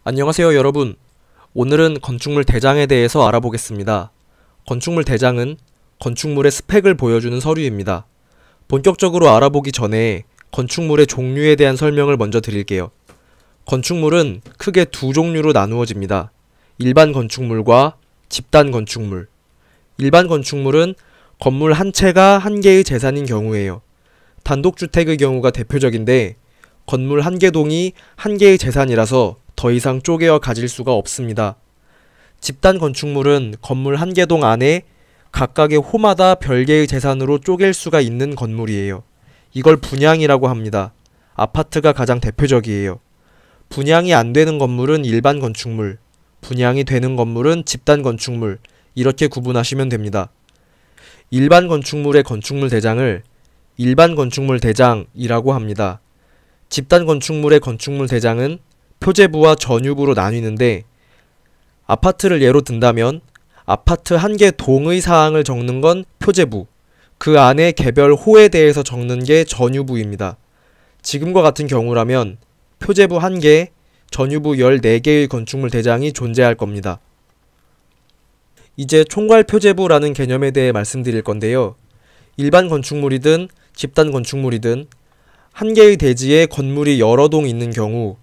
안녕하세요 여러분. 오늘은 건축물 대장에 대해서 알아보겠습니다. 건축물 대장은 건축물의 스펙을 보여주는 서류입니다. 본격적으로 알아보기 전에 건축물의 종류에 대한 설명을 먼저 드릴게요. 건축물은 크게 두 종류로 나누어집니다. 일반 건축물과 집단 건축물. 일반 건축물은 건물 한 채가 한 개의 재산인 경우예요. 단독주택의 경우가 대표적인데 건물 한 개 동이 한 개의 재산이라서 더 이상 쪼개어 가질 수가 없습니다. 집단 건축물은 건물 한 개 동 안에 각각의 호마다 별개의 재산으로 쪼갤 수가 있는 건물이에요. 이걸 분양이라고 합니다. 아파트가 가장 대표적이에요. 분양이 안 되는 건물은 일반 건축물, 분양이 되는 건물은 집단 건축물, 이렇게 구분하시면 됩니다. 일반 건축물의 건축물 대장을 일반 건축물 대장이라고 합니다. 집단 건축물의 건축물 대장은 표제부와 전유부로 나뉘는데, 아파트를 예로 든다면 아파트 한 개 동의 사항을 적는 건 표제부, 그 안에 개별 호에 대해서 적는 게 전유부입니다. 지금과 같은 경우라면 표제부 1개, 전유부 14개의 건축물 대장이 존재할 겁니다. 이제 총괄 표제부라는 개념에 대해 말씀드릴 건데요. 일반 건축물이든 집단 건축물이든 한 개의 대지에 건물이 여러 동 있는 경우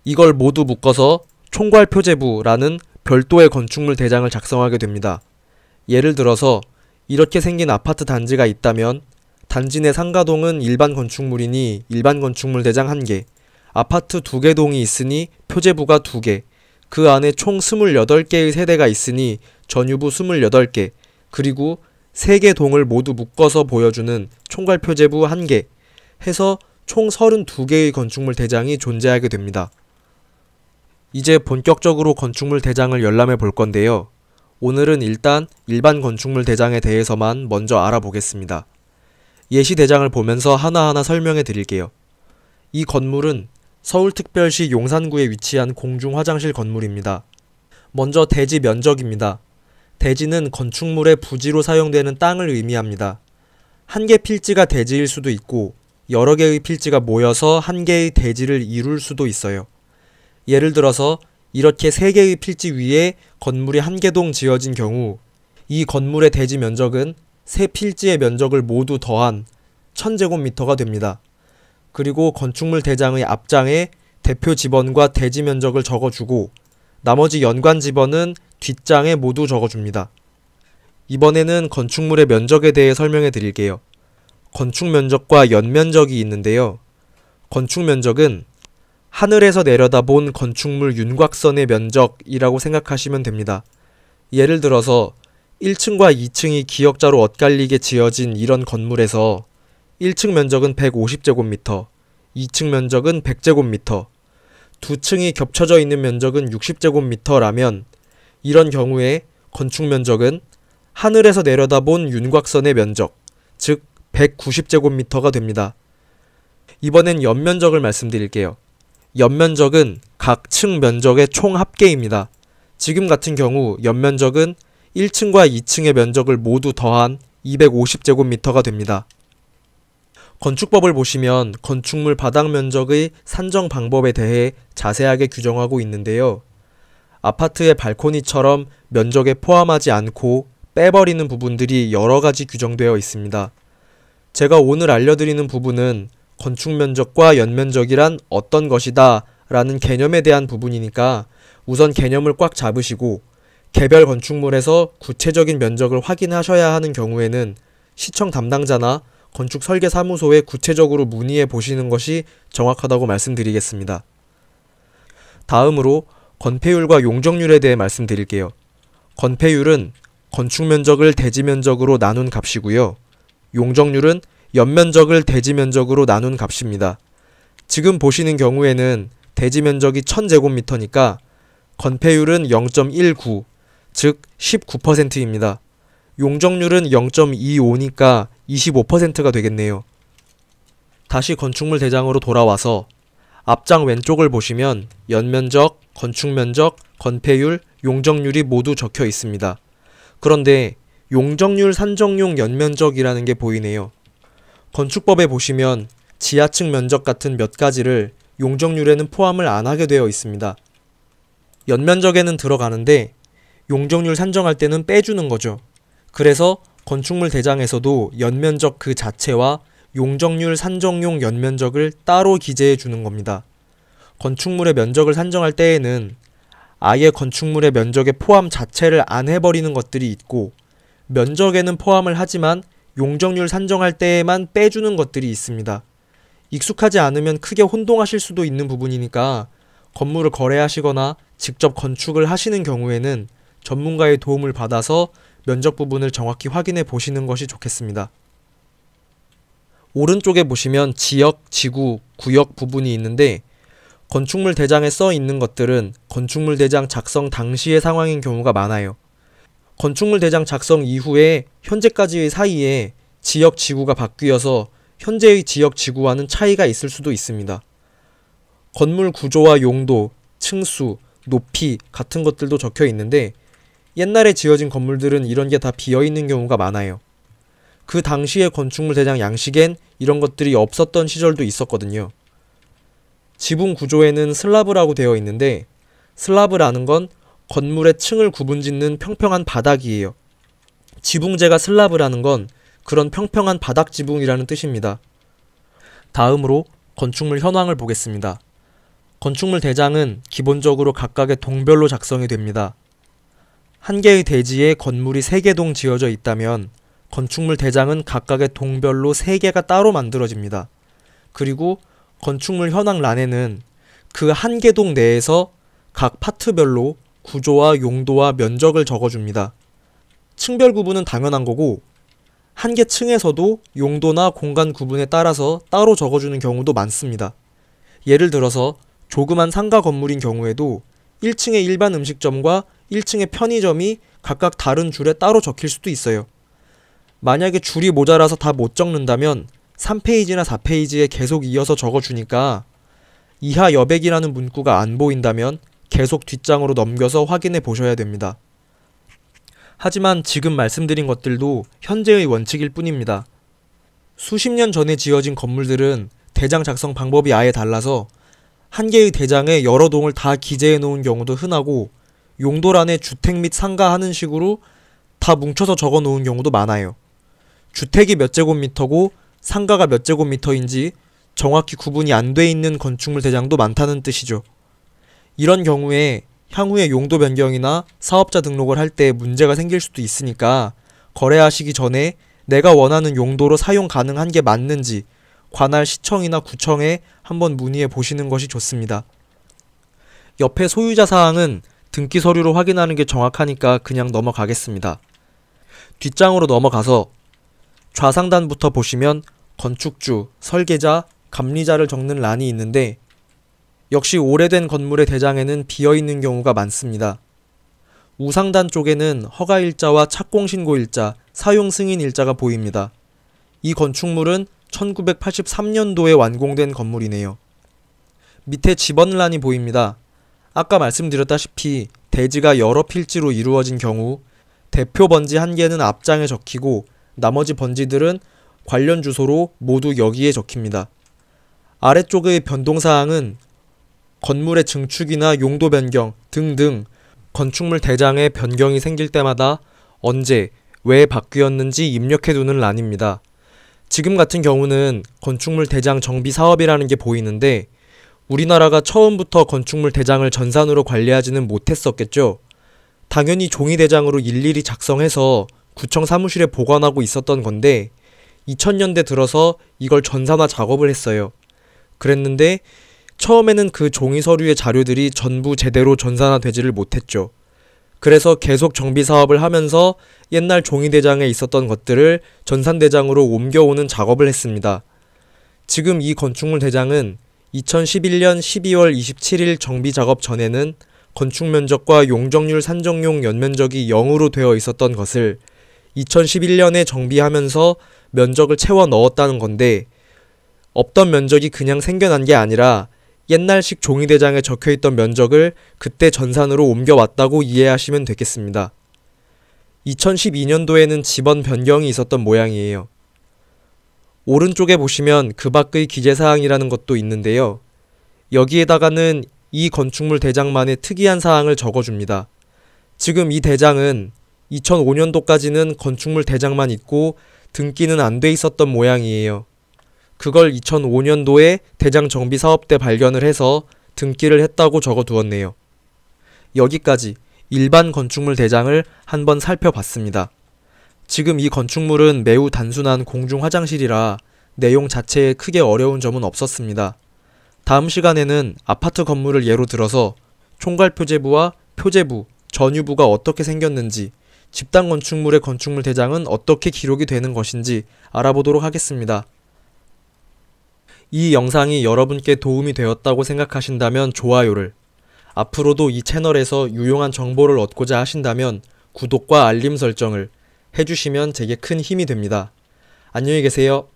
이걸 모두 묶어서 총괄 표제부라는 별도의 건축물 대장을 작성하게 됩니다. 예를 들어서 이렇게 생긴 아파트 단지가 있다면 단지 내 상가동은 일반 건축물이니 일반 건축물 대장 1개, 아파트 2개 동이 있으니 표제부가 2개, 그 안에 총 28개의 세대가 있으니 전유부 28개, 그리고 3개 동을 모두 묶어서 보여주는 총괄 표제부 1개 해서 총 32개의 건축물 대장이 존재하게 됩니다. 이제 본격적으로 건축물 대장을 열람해 볼 건데요. 오늘은 일단 일반 건축물 대장에 대해서만 먼저 알아보겠습니다. 예시 대장을 보면서 하나하나 설명해 드릴게요. 이 건물은 서울특별시 용산구에 위치한 공중화장실 건물입니다. 먼저 대지 면적입니다. 대지는 건축물의 부지로 사용되는 땅을 의미합니다. 한 개 필지가 대지일 수도 있고 여러 개의 필지가 모여서 한 개의 대지를 이룰 수도 있어요. 예를 들어서 이렇게 3개의 필지 위에 건물이 한 개 동 지어진 경우 이 건물의 대지 면적은 3필지의 면적을 모두 더한 1000제곱미터가 됩니다. 그리고 건축물 대장의 앞장에 대표 지번과 대지 면적을 적어주고 나머지 연관 지번은 뒷장에 모두 적어줍니다. 이번에는 건축물의 면적에 대해 설명해 드릴게요. 건축 면적과 연면적이 있는데요. 건축 면적은 하늘에서 내려다본 건축물 윤곽선의 면적이라고 생각하시면 됩니다. 예를 들어서 1층과 2층이 기역자로 엇갈리게 지어진 이런 건물에서 1층 면적은 150제곱미터, 2층 면적은 100제곱미터, 두 층이 겹쳐져 있는 면적은 60제곱미터라면 이런 경우에 건축 면적은 하늘에서 내려다본 윤곽선의 면적, 즉 190제곱미터가 됩니다. 이번엔 연면적을 말씀드릴게요. 연면적은 각 층 면적의 총 합계입니다. 지금 같은 경우 연면적은 1층과 2층의 면적을 모두 더한 250제곱미터가 됩니다. 건축법을 보시면 건축물 바닥 면적의 산정 방법에 대해 자세하게 규정하고 있는데요. 아파트의 발코니처럼 면적에 포함하지 않고 빼버리는 부분들이 여러 가지 규정되어 있습니다. 제가 오늘 알려드리는 부분은 건축 면적과 연면적이란 어떤 것이다 라는 개념에 대한 부분이니까 우선 개념을 꽉 잡으시고 개별 건축물에서 구체적인 면적을 확인하셔야 하는 경우에는 시청 담당자나 건축 설계 사무소에 구체적으로 문의해 보시는 것이 정확하다고 말씀드리겠습니다. 다음으로 건폐율과 용적률에 대해 말씀드릴게요. 건폐율은 건축 면적을 대지 면적으로 나눈 값이고요. 용적률은 연면적을 대지 면적으로 나눈 값입니다. 지금 보시는 경우에는 대지 면적이 1000제곱미터니까 건폐율은 0.19, 즉 19%입니다. 용적률은 0.25니까 25%가 되겠네요. 다시 건축물 대장으로 돌아와서 앞장 왼쪽을 보시면 연면적, 건축면적, 건폐율, 용적률이 모두 적혀 있습니다. 그런데 용적률 산정용 연면적이라는 게 보이네요. 건축법에 보시면 지하층 면적 같은 몇 가지를 용적률에는 포함을 안 하게 되어 있습니다. 연면적에는 들어가는데 용적률 산정할 때는 빼주는 거죠. 그래서 건축물 대장에서도 연면적 그 자체와 용적률 산정용 연면적을 따로 기재해 주는 겁니다. 건축물의 면적을 산정할 때에는 아예 건축물의 면적의 포함 자체를 안 해버리는 것들이 있고, 면적에는 포함을 하지만 용적률 산정할 때에만 빼주는 것들이 있습니다. 익숙하지 않으면 크게 혼동하실 수도 있는 부분이니까 건물을 거래하시거나 직접 건축을 하시는 경우에는 전문가의 도움을 받아서 면적 부분을 정확히 확인해 보시는 것이 좋겠습니다. 오른쪽에 보시면 지역, 지구, 구역 부분이 있는데, 건축물 대장에 써 있는 것들은 건축물 대장 작성 당시의 상황인 경우가 많아요. 건축물 대장 작성 이후에 현재까지의 사이에 지역, 지구가 바뀌어서 현재의 지역, 지구와는 차이가 있을 수도 있습니다. 건물 구조와 용도, 층수, 높이 같은 것들도 적혀 있는데, 옛날에 지어진 건물들은 이런 게 다 비어있는 경우가 많아요. 그 당시의 건축물 대장 양식엔 이런 것들이 없었던 시절도 있었거든요. 지붕 구조에는 슬라브라고 되어 있는데, 슬라브라는 건 건물의 층을 구분짓는 평평한 바닥이에요. 지붕재가 슬라브라는 건 그런 평평한 바닥 지붕이라는 뜻입니다. 다음으로 건축물 현황을 보겠습니다. 건축물 대장은 기본적으로 각각의 동별로 작성이 됩니다. 한 개의 대지에 건물이 3개 동 지어져 있다면 건축물 대장은 각각의 동별로 3개가 따로 만들어집니다. 그리고 건축물 현황란에는 그 한 개 동 내에서 각 파트별로 구조와 용도와 면적을 적어줍니다. 층별 구분은 당연한 거고, 한 개 층에서도 용도나 공간 구분에 따라서 따로 적어주는 경우도 많습니다. 예를 들어서 조그만 상가 건물인 경우에도 1층의 일반 음식점과 1층의 편의점이 각각 다른 줄에 따로 적힐 수도 있어요. 만약에 줄이 모자라서 다 못 적는다면 3페이지나 4페이지에 계속 이어서 적어주니까 이하 여백이라는 문구가 안 보인다면 계속 뒷장으로 넘겨서 확인해 보셔야 됩니다. 하지만 지금 말씀드린 것들도 현재의 원칙일 뿐입니다. 수십 년 전에 지어진 건물들은 대장 작성 방법이 아예 달라서 한 개의 대장에 여러 동을 다 기재해 놓은 경우도 흔하고, 용도란에 주택 및 상가 하는 식으로 다 뭉쳐서 적어 놓은 경우도 많아요. 주택이 몇 제곱미터고 상가가 몇 제곱미터인지 정확히 구분이 안 돼 있는 건축물 대장도 많다는 뜻이죠. 이런 경우에 향후에 용도 변경이나 사업자 등록을 할 때 문제가 생길 수도 있으니까 거래하시기 전에 내가 원하는 용도로 사용 가능한 게 맞는지 관할 시청이나 구청에 한번 문의해 보시는 것이 좋습니다. 옆에 소유자 사항은 등기 서류로 확인하는 게 정확하니까 그냥 넘어가겠습니다. 뒷장으로 넘어가서 좌상단부터 보시면 건축주, 설계자, 감리자를 적는 란이 있는데, 역시 오래된 건물의 대장에는 비어있는 경우가 많습니다. 우상단 쪽에는 허가일자와 착공신고일자, 사용승인일자가 보입니다. 이 건축물은 1983년도에 완공된 건물이네요. 밑에 집원란이 보입니다. 아까 말씀드렸다시피 대지가 여러 필지로 이루어진 경우 대표 번지 한 개는 앞장에 적히고 나머지 번지들은 관련 주소로 모두 여기에 적힙니다. 아래쪽의 변동사항은 건물의 증축이나 용도 변경 등등 건축물 대장에 변경이 생길 때마다 언제, 왜 바뀌었는지 입력해두는 란입니다. 지금 같은 경우는 건축물 대장 정비 사업이라는 게 보이는데, 우리나라가 처음부터 건축물 대장을 전산으로 관리하지는 못했었겠죠. 당연히 종이 대장으로 일일이 작성해서 구청 사무실에 보관하고 있었던 건데 2000년대 들어서 이걸 전산화 작업을 했어요. 그랬는데 처음에는 그 종이 서류의 자료들이 전부 제대로 전산화되지를 못했죠. 그래서 계속 정비 사업을 하면서 옛날 종이 대장에 있었던 것들을 전산 대장으로 옮겨오는 작업을 했습니다. 지금 이 건축물 대장은 2011년 12월 27일 정비 작업 전에는 건축 면적과 용적률 산정용 연면적이 0으로 되어 있었던 것을 2011년에 정비하면서 면적을 채워 넣었다는 건데, 없던 면적이 그냥 생겨난 게 아니라 옛날식 종이대장에 적혀있던 면적을 그때 전산으로 옮겨왔다고 이해하시면 되겠습니다. 2012년도에는 집원 변경이 있었던 모양이에요. 오른쪽에 보시면 그 밖의 기재사항이라는 것도 있는데요. 여기에다가는 이 건축물 대장만의 특이한 사항을 적어줍니다. 지금 이 대장은 2005년도까지는 건축물 대장만 있고 등기는 안 돼 있었던 모양이에요. 그걸 2005년도에 대장 정비 사업 때 발견을 해서 등기를 했다고 적어두었네요. 여기까지 일반 건축물 대장을 한번 살펴봤습니다. 지금 이 건축물은 매우 단순한 공중 화장실이라 내용 자체에 크게 어려운 점은 없었습니다. 다음 시간에는 아파트 건물을 예로 들어서 총괄 표제부와 표제부, 전유부가 어떻게 생겼는지, 집단 건축물의 건축물 대장은 어떻게 기록이 되는 것인지 알아보도록 하겠습니다. 이 영상이 여러분께 도움이 되었다고 생각하신다면 좋아요를, 앞으로도 이 채널에서 유용한 정보를 얻고자 하신다면 구독과 알림 설정을 해주시면 제게 큰 힘이 됩니다. 안녕히 계세요.